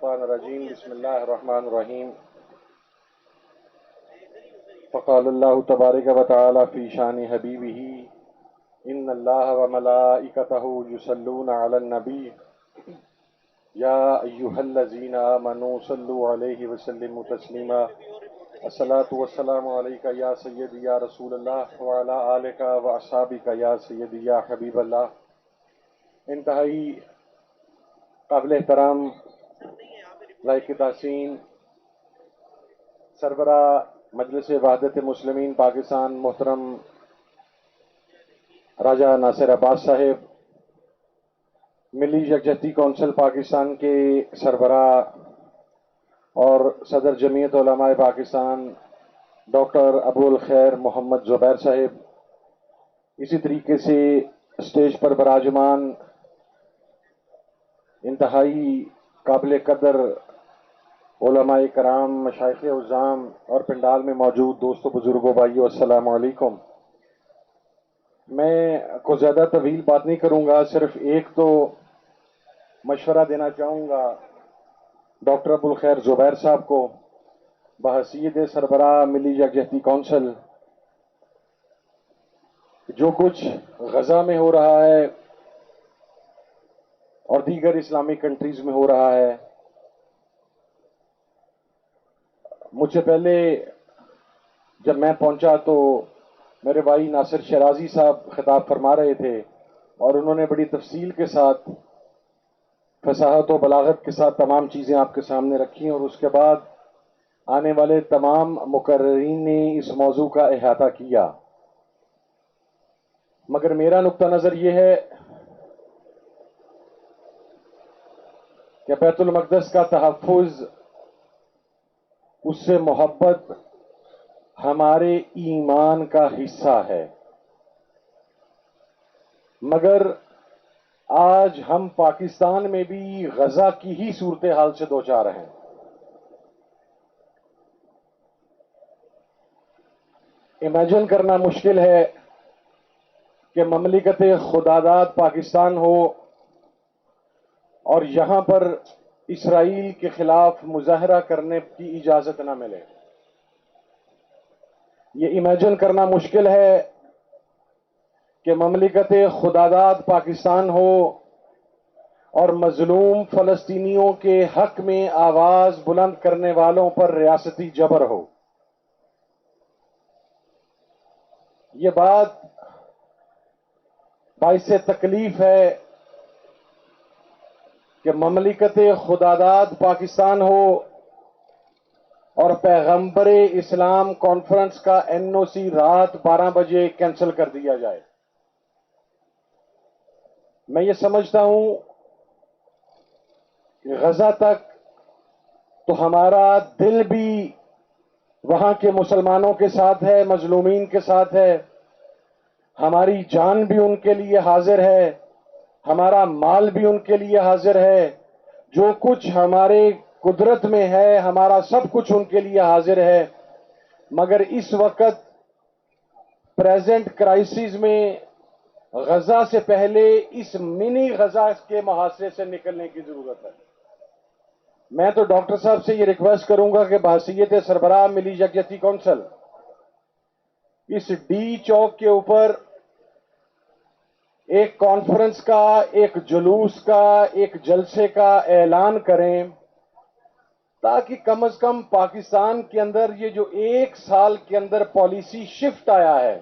الشیطان الرجیم بسم اللہ الرحمن الرحیم فقال اللہ تبارک و تعالی فی شان حبیبہ ان اللہ و ملائکتہ یصلون علی النبی یا ایہا الذین آمنوا صلوا علیہ وسلموا تسلیما الصلاۃ والسلام علیک یا سیدی یا رسول اللہ وعلی آلک و اصحابک یا سیدی یا حبیب اللہ۔ انتہائی قابل احترام لائق تحسین سربراہ مجلس وحدت مسلمین پاکستان محترم راجہ ناصر عباس صاحب، ملی یکجہتی کونسل پاکستان کے سربراہ اور صدر جمعیت علماء پاکستان ڈاکٹر ابو الخیر محمد زبیر صاحب، اسی طریقے سے اسٹیج پر براجمان انتہائی قابل قدر علماء کرام، مشائخ عظام اور پنڈال میں موجود دوستوں بزرگوں بھائیوں، السلام علیکم۔ میں کو زیادہ طویل بات نہیں کروں گا، صرف ایک تو مشورہ دینا چاہوں گا ڈاکٹر ابو الخیر زبیر صاحب کو بحیثیت سربراہ ملی یکجہتی کونسل۔ جو کچھ غزہ میں ہو رہا ہے اور دیگر اسلامک کنٹریز میں ہو رہا ہے، مجھ سے پہلے جب میں پہنچا تو میرے بھائی ناصر شیرازی صاحب خطاب فرما رہے تھے اور انہوں نے بڑی تفصیل کے ساتھ، فصاحت و بلاغت کے ساتھ تمام چیزیں آپ کے سامنے رکھی، اور اس کے بعد آنے والے تمام مقررین نے اس موضوع کا احاطہ کیا۔ مگر میرا نقطہ نظر یہ ہے کہ بیت المقدس کا تحفظ، اس سے محبت ہمارے ایمان کا حصہ ہے، مگر آج ہم پاکستان میں بھی غزہ کی ہی صورتحال سے دوچار ہیں۔ امیجن کرنا مشکل ہے کہ مملکت خداداد پاکستان ہو اور یہاں پر اسرائیل کے خلاف مظاہرہ کرنے کی اجازت نہ ملے۔ یہ امیجن کرنا مشکل ہے کہ مملکت خداداد پاکستان ہو اور مظلوم فلسطینیوں کے حق میں آواز بلند کرنے والوں پر ریاستی جبر ہو۔ یہ بات باعث تکلیف ہے کہ مملکت خداداد پاکستان ہو اور پیغمبر اسلام کانفرنس کا NOC رات 12 بجے کینسل کر دیا جائے۔ میں یہ سمجھتا ہوں کہ غزہ تک تو ہمارا دل بھی وہاں کے مسلمانوں کے ساتھ ہے، مظلومین کے ساتھ ہے، ہماری جان بھی ان کے لیے حاضر ہے، ہمارا مال بھی ان کے لیے حاضر ہے، جو کچھ ہمارے قدرت میں ہے ہمارا سب کچھ ان کے لیے حاضر ہے۔ مگر اس وقت پریزنٹ کرائسس میں غزہ سے پہلے اس منی غزہ کے محاصرے سے نکلنے کی ضرورت ہے۔ میں تو ڈاکٹر صاحب سے یہ ریکویسٹ کروں گا کہ بحیثیت سربراہ ملی یکجہتی کونسل اس ڈی چوک کے اوپر ایک کانفرنس کا، ایک جلوس کا، ایک جلسے کا اعلان کریں، تاکہ کم از کم پاکستان کے اندر یہ جو 1 سال کے اندر پالیسی شفٹ آیا ہے،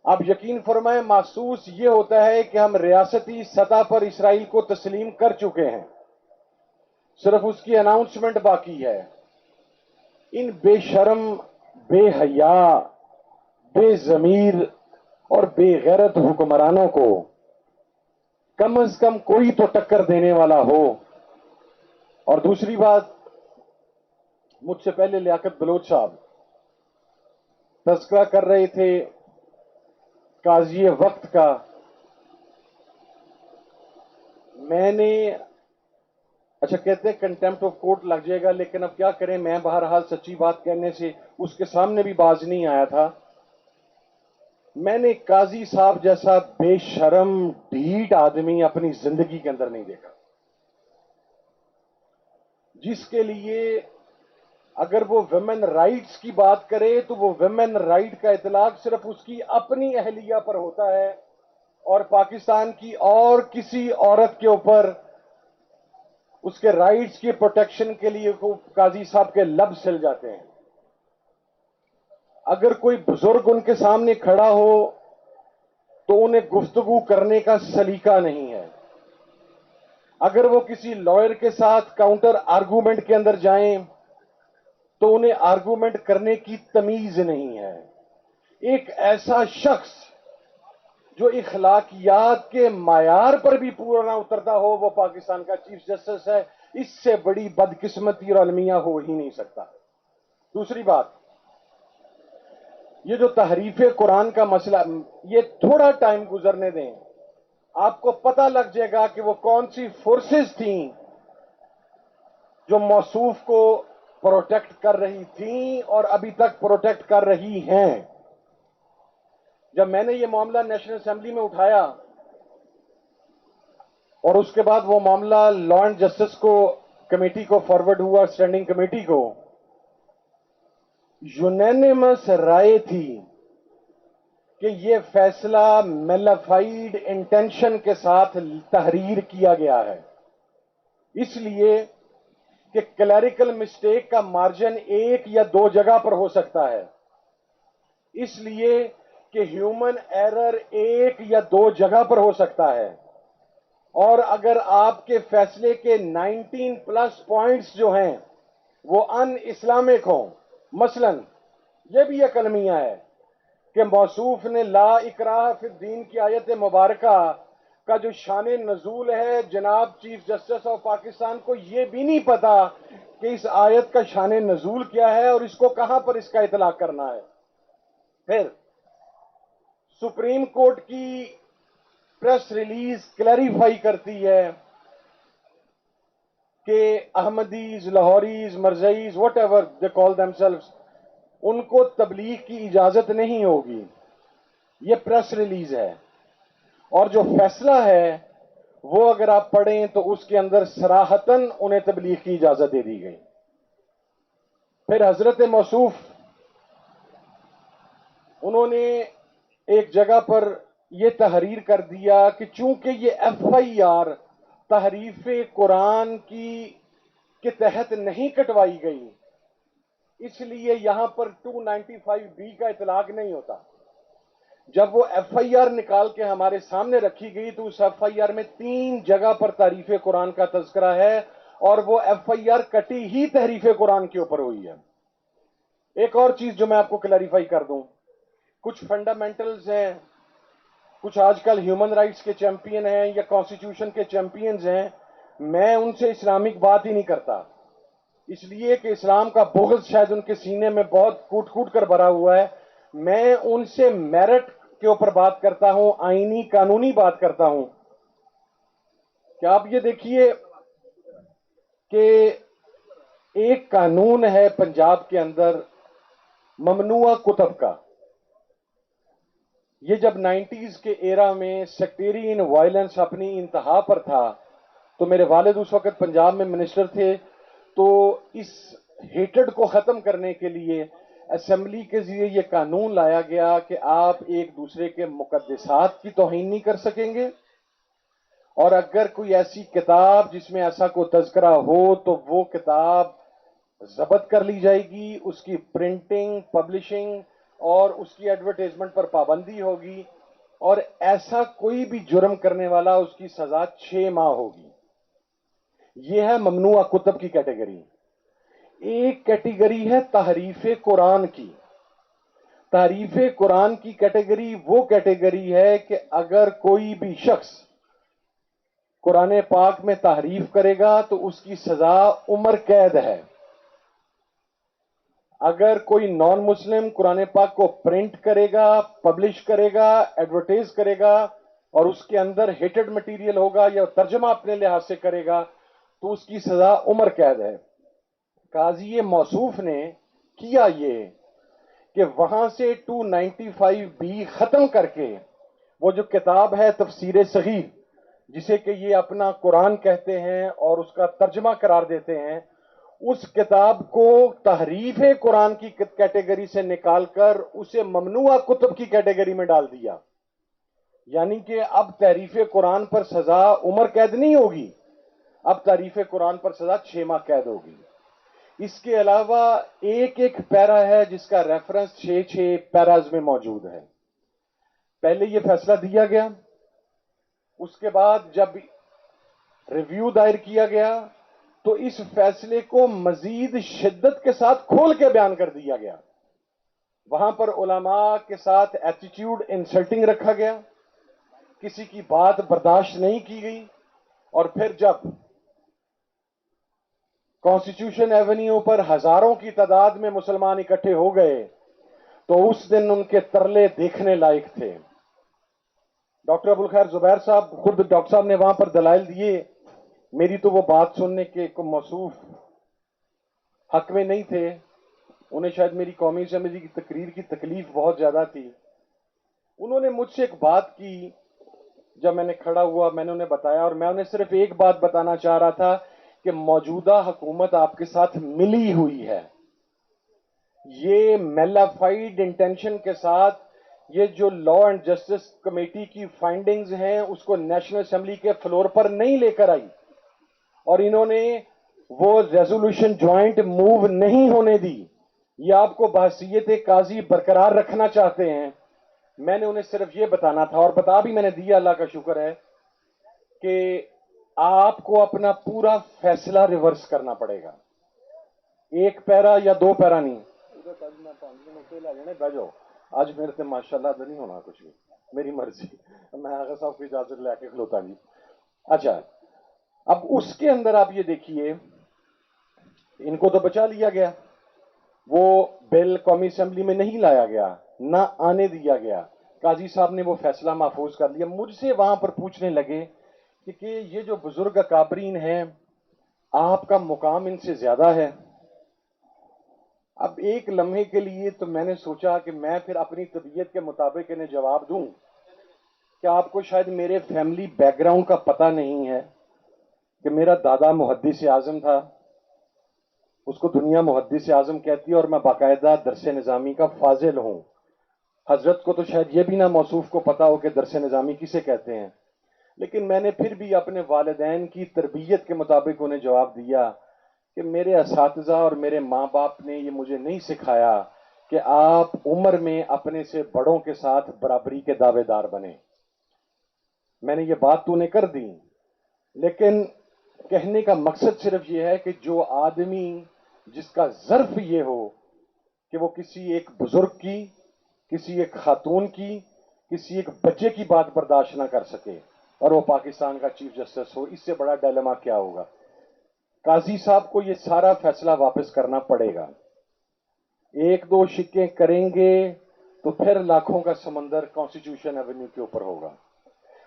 اب یقین فرمائیں محسوس یہ ہوتا ہے کہ ہم ریاستی سطح پر اسرائیل کو تسلیم کر چکے ہیں، صرف اس کی اناؤنسمنٹ باقی ہے۔ ان بے شرم، بے حیا، بے ضمیر اور بے غیرت حکمرانوں کو کم از کم کوئی تو ٹکر دینے والا ہو۔ اور دوسری بات، مجھ سے پہلے لیاقت بلوچ صاحب تذکرہ کر رہے تھے قاضی وقت کا۔ میں نے اچھا کہتے ہیں کنٹیمپٹ آف کورٹ لگ جائے گا، لیکن اب کیا کریں، میں بہرحال سچی بات کہنے سے اس کے سامنے بھی باز نہیں آیا تھا۔ میں نے قاضی صاحب جیسا بے شرم ڈھیٹ آدمی اپنی زندگی کے اندر نہیں دیکھا۔ جس کے لیے اگر وہ ویمن رائٹس کی بات کرے تو وہ ویمن رائٹ کا اطلاق صرف اس کی اپنی اہلیہ پر ہوتا ہے اور پاکستان کی اور کسی عورت کے اوپر اس کے رائٹس کی پروٹیکشن کے لیے قاضی صاحب کے لب سل جاتے ہیں. اگر کوئی بزرگ ان کے سامنے کھڑا ہو تو انہیں گفتگو کرنے کا سلیقہ نہیں ہے. اگر وہ کسی لائر کے ساتھ کاؤنٹر آرگومنٹ کے اندر جائیں تو انہیں آرگومنٹ کرنے کی تمیز نہیں ہے. ایک ایسا شخص جو اخلاقیات کے معیار پر بھی پورا نہ اترتا ہو وہ پاکستان کا چیف جسٹس ہے. اس سے بڑی بدقسمتی اور المیہ ہو ہی نہیں سکتا. دوسری بات، یہ جو تحریف قرآن کا مسئلہ، یہ تھوڑا ٹائم گزرنے دیں، آپ کو پتہ لگ جائے گا کہ وہ کون سی فورسز تھیں جو موصوف کو پروٹیکٹ کر رہی تھیں اور ابھی تک پروٹیکٹ کر رہی ہیں. جب میں نے یہ معاملہ نیشنل اسمبلی میں اٹھایا اور اس کے بعد وہ معاملہ لا اینڈ جسٹس کو کمیٹی کو فارورڈ ہوا، اسٹینڈنگ کمیٹی کو، یونینیمس رائے تھی کہ یہ فیصلہ میلافائڈ انٹینشن کے ساتھ تحریر کیا گیا ہے، اس لیے کہ کلیریکل مسٹیک کا مارجن ایک یا دو جگہ پر ہو سکتا ہے، اس لیے کہ ہیومن ایرر ایک یا دو جگہ پر ہو سکتا ہے، اور اگر آپ کے فیصلے کے 19 پلس پوائنٹس جو ہیں وہ ان اسلامک ہوں، مثلا یہ بھی ایک المیہ ہے کہ موصوف نے لا اکراہ فی الدین کی آیت مبارکہ کا جو شان نزول ہے، جناب چیف جسٹس آف پاکستان کو یہ بھی نہیں پتا کہ اس آیت کا شان نزول کیا ہے اور اس کو کہاں پر اس کا اطلاق کرنا ہے. پھر سپریم کورٹ کی پریس ریلیز کلیریفائی کرتی ہے کہ Ahmadis, Lahoris, Mirzais, whatever they call themselves, ان کو تبلیغ کی اجازت نہیں ہوگی. یہ پریس ریلیز ہے، اور جو فیصلہ ہے وہ اگر آپ پڑھیں تو اس کے اندر صراحتاً انہیں تبلیغ کی اجازت دے دی گئی. پھر حضرت موصوف انہوں نے ایک جگہ پر یہ تحریر کر دیا کہ چونکہ یہ ایف آئی آر تحریف قرآن کے تحت نہیں کٹوائی گئی، اس لیے یہاں پر 295B کا اطلاق نہیں ہوتا. جب وہ ایف آئی آر نکال کے ہمارے سامنے رکھی گئی تو اس ایف آئی آر میں 3 جگہ پر تحریف قرآن کا تذکرہ ہے، اور وہ ایف آئی آر کٹی ہی تحریف قرآن کے اوپر ہوئی ہے. ایک اور چیز جو میں آپ کو کلیریفائی کر دوں، کچھ فنڈامنٹلز ہیں، کچھ آج کل ہیومن رائٹس کے چیمپئن ہیں یا کانسٹیٹیوشن کے چیمپئنز ہیں، میں ان سے اسلامک بات ہی نہیں کرتا، اس لیے کہ اسلام کا بغض شاید ان کے سینے میں بہت کوٹ کوٹ کر بھرا ہوا ہے. میں ان سے میرٹ کے اوپر بات کرتا ہوں، آئینی قانونی بات کرتا ہوں. کہ آپ یہ دیکھیے کہ ایک قانون ہے پنجاب کے اندر ممنوع کتب کا. یہ جب 90s کے ایرا میں سیکٹیرین وائلنس اپنی انتہا پر تھا تو میرے والد اس وقت پنجاب میں منسٹر تھے، تو اس ہیٹڈ کو ختم کرنے کے لیے اسمبلی کے ذریعے یہ قانون لایا گیا کہ آپ ایک دوسرے کے مقدسات کی توہین نہیں کر سکیں گے، اور اگر کوئی ایسی کتاب جس میں ایسا کوئی تذکرہ ہو تو وہ کتاب ضبط کر لی جائے گی، اس کی پرنٹنگ، پبلشنگ اور اس کی ایڈورٹائزمنٹ پر پابندی ہوگی، اور ایسا کوئی بھی جرم کرنے والا اس کی سزا 6 ماہ ہوگی. یہ ہے ممنوع کتب کی کیٹیگری. ایک کیٹیگری ہے تحریف قرآن کی. تحریف قرآن کی کیٹیگری وہ کیٹیگری ہے کہ اگر کوئی بھی شخص قرآن پاک میں تحریف کرے گا تو اس کی سزا عمر قید ہے. اگر کوئی نان مسلم قرآن پاک کو پرنٹ کرے گا، پبلش کرے گا، ایڈورٹائز کرے گا اور اس کے اندر ہیٹڈ مٹیریل ہوگا یا ترجمہ اپنے لحاظ سے کرے گا تو اس کی سزا عمر قید ہے. قاضی موصوف نے کیا یہ کہ وہاں سے 295B ختم کر کے وہ جو کتاب ہے تفسیر صغیر، جسے کہ یہ اپنا قرآن کہتے ہیں اور اس کا ترجمہ قرار دیتے ہیں، اس کتاب کو تحریف قرآن کی کیٹیگری سے نکال کر اسے ممنوعہ کتب کی کیٹیگری میں ڈال دیا. یعنی کہ اب تحریف قرآن پر سزا عمر قید نہیں ہوگی، اب تحریف قرآن پر سزا 6 ماہ قید ہوگی. اس کے علاوہ ایک ایک پیرا ہے جس کا ریفرنس 6 پیراز میں موجود ہے. پہلے یہ فیصلہ دیا گیا، اس کے بعد جب ریویو دائر کیا گیا تو اس فیصلے کو مزید شدت کے ساتھ کھول کے بیان کر دیا گیا. وہاں پر علماء کے ساتھ ایٹیٹیوڈ انسلٹنگ رکھا گیا، کسی کی بات برداشت نہیں کی گئی. اور پھر جب کانسٹیٹیوشن ایونیو پر ہزاروں کی تعداد میں مسلمان اکٹھے ہو گئے تو اس دن ان کے ترلے دیکھنے لائق تھے. ڈاکٹر ابوالخیر زبیر صاحب، خود ڈاکٹر صاحب نے وہاں پر دلائل دیے. میری تو وہ بات سننے کے موصوف حق میں نہیں تھے، انہیں شاید میری قومی اسمبلی کی تقریر کی تکلیف بہت زیادہ تھی. انہوں نے مجھ سے ایک بات کی، جب میں نے کھڑا ہوا میں نے انہیں بتایا، اور میں انہیں صرف ایک بات بتانا چاہ رہا تھا کہ موجودہ حکومت آپ کے ساتھ ملی ہوئی ہے. یہ میلافائڈ انٹینشن کے ساتھ یہ جو لا اینڈ جسٹس کمیٹی کی فائنڈنگز ہیں اس کو نیشنل اسمبلی کے فلور پر نہیں لے کر آئی، اور انہوں نے وہ ریزولوشن جوائنٹ موو نہیں ہونے دی. یہ آپ کو بحیثیت قاضی برقرار رکھنا چاہتے ہیں. میں نے انہیں صرف یہ بتانا تھا، اور بتا بھی میں نے دیا، اللہ کا شکر ہے، کہ آپ کو اپنا پورا فیصلہ ریورس کرنا پڑے گا. ایک پیرا یا 2 پیرا نہیں. بہ جاؤ، آج میرے سے ماشاء اللہ نہیں ہونا کچھ بھی، میری مرضی، میں آغا صاحب کی اجازت لے کے کھلوتا جی. اچھا، اب اس کے اندر آپ یہ دیکھیے، ان کو تو بچا لیا گیا، وہ بل قومی اسمبلی میں نہیں لایا گیا، نہ آنے دیا گیا. قاضی صاحب نے وہ فیصلہ محفوظ کر لیا. مجھ سے وہاں پر پوچھنے لگے کہ یہ جو بزرگ اکابرین ہیں، آپ کا مقام ان سے زیادہ ہے. اب ایک لمحے کے لیے تو میں نے سوچا کہ میں پھر اپنی طبیعت کے مطابق انہیں جواب دوں کہ آپ کو شاید میرے فیملی بیک گراؤنڈ کا پتہ نہیں ہے کہ میرا دادا محدث اعظم تھا، اس کو دنیا محدث اعظم کہتی ہے، اور میں باقاعدہ درس نظامی کا فاضل ہوں. حضرت کو تو شاید یہ بھی نہ موصوف کو پتا ہو کہ درس نظامی کسے کہتے ہیں، لیکن میں نے پھر بھی اپنے والدین کی تربیت کے مطابق انہیں جواب دیا کہ میرے اساتذہ اور میرے ماں باپ نے یہ مجھے نہیں سکھایا کہ آپ عمر میں اپنے سے بڑوں کے ساتھ برابری کے دعوے دار بنیں. میں نے یہ بات تو نے کر دی، لیکن کہنے کا مقصد صرف یہ ہے کہ جو آدمی جس کا ظرف یہ ہو کہ وہ کسی ایک بزرگ کی، کسی ایک خاتون کی، کسی ایک بچے کی بات برداشت نہ کر سکے، اور وہ پاکستان کا چیف جسٹس ہو، اس سے بڑا ڈائلما کیا ہوگا؟ قاضی صاحب کو یہ سارا فیصلہ واپس کرنا پڑے گا. 1-2 شکیں کریں گے تو پھر لاکھوں کا سمندر کانسٹیٹیوشن ایونیو کے اوپر ہوگا.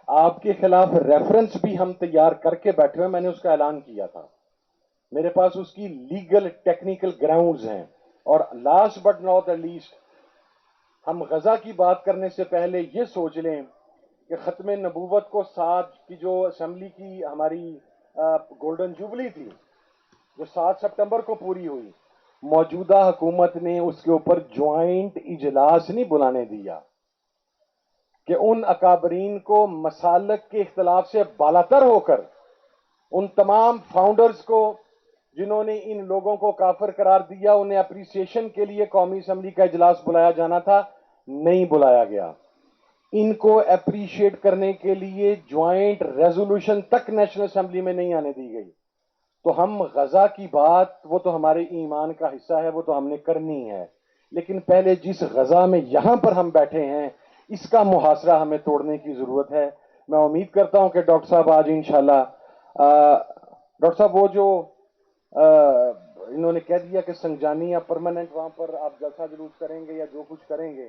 آپ کے خلاف ریفرنس بھی ہم تیار کر کے بیٹھے ہوئے، میں نے اس کا اعلان کیا تھا، میرے پاس اس کی لیگل ٹیکنیکل گراؤنڈز ہیں. اور last but not the least, ہم غزہ کی بات کرنے سے پہلے یہ سوچ لیں کہ ختم نبوت کو 7 کی جو اسمبلی کی ہماری گولڈن جوبلی تھی جو 7 سپٹمبر کو پوری ہوئی، موجودہ حکومت نے اس کے اوپر جوائنٹ اجلاس نہیں بلانے دیا کہ ان اکابرین کو مسالک کے اختلاف سے بالاتر ہو کر ان تمام فاؤنڈرز کو جنہوں نے ان لوگوں کو کافر قرار دیا، انہیں اپریسیشن کے لیے قومی اسمبلی کا اجلاس بلایا جانا تھا، نہیں بلایا گیا. ان کو اپریشیٹ کرنے کے لیے جوائنٹ ریزولوشن تک نیشنل اسمبلی میں نہیں آنے دی گئی. تو ہم غزہ کی بات، وہ تو ہمارے ایمان کا حصہ ہے، وہ تو ہم نے کرنی ہے، لیکن پہلے جس غزہ میں یہاں پر ہم بیٹھے ہیں اس کا محاصرہ ہمیں توڑنے کی ضرورت ہے. میں امید کرتا ہوں کہ ڈاکٹر صاحب آج انشاءاللہ ڈاکٹر صاحب وہ جو انہوں نے کہہ دیا کہ سنجانی یا پرماننٹ وہاں پر آپ جلسہ جلوس کریں گے یا جو کچھ کریں گے،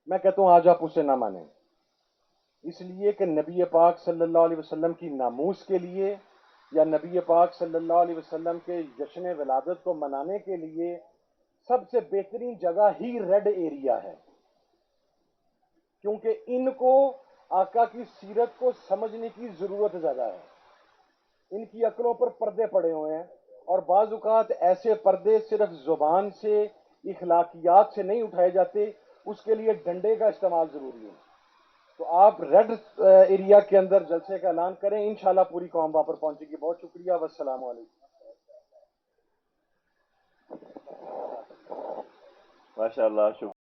میں کہتا ہوں آج آپ اسے نہ مانیں، اس لیے کہ نبی پاک صلی اللہ علیہ وسلم کی ناموس کے لیے یا نبی پاک صلی اللہ علیہ وسلم کے جشن ولادت کو منانے کے لیے سب سے بہترین جگہ ہی ریڈ ایریا ہے، کیونکہ ان کو آقا کی سیرت کو سمجھنے کی ضرورت زیادہ ہے. ان کی عقلوں پر پردے پڑے ہوئے ہیں. اور بعض اوقات ایسے پردے صرف زبان سے اخلاقیات سے نہیں اٹھائے جاتے، اس کے لیے ڈنڈے کا استعمال ضروری ہے. تو آپ ریڈ ایریا کے اندر جلسے کا اعلان کریں، انشاءاللہ پوری قوم وہاں پر پہنچے گی. بہت شکریہ، والسلام علیکم. ماشاء اللہ.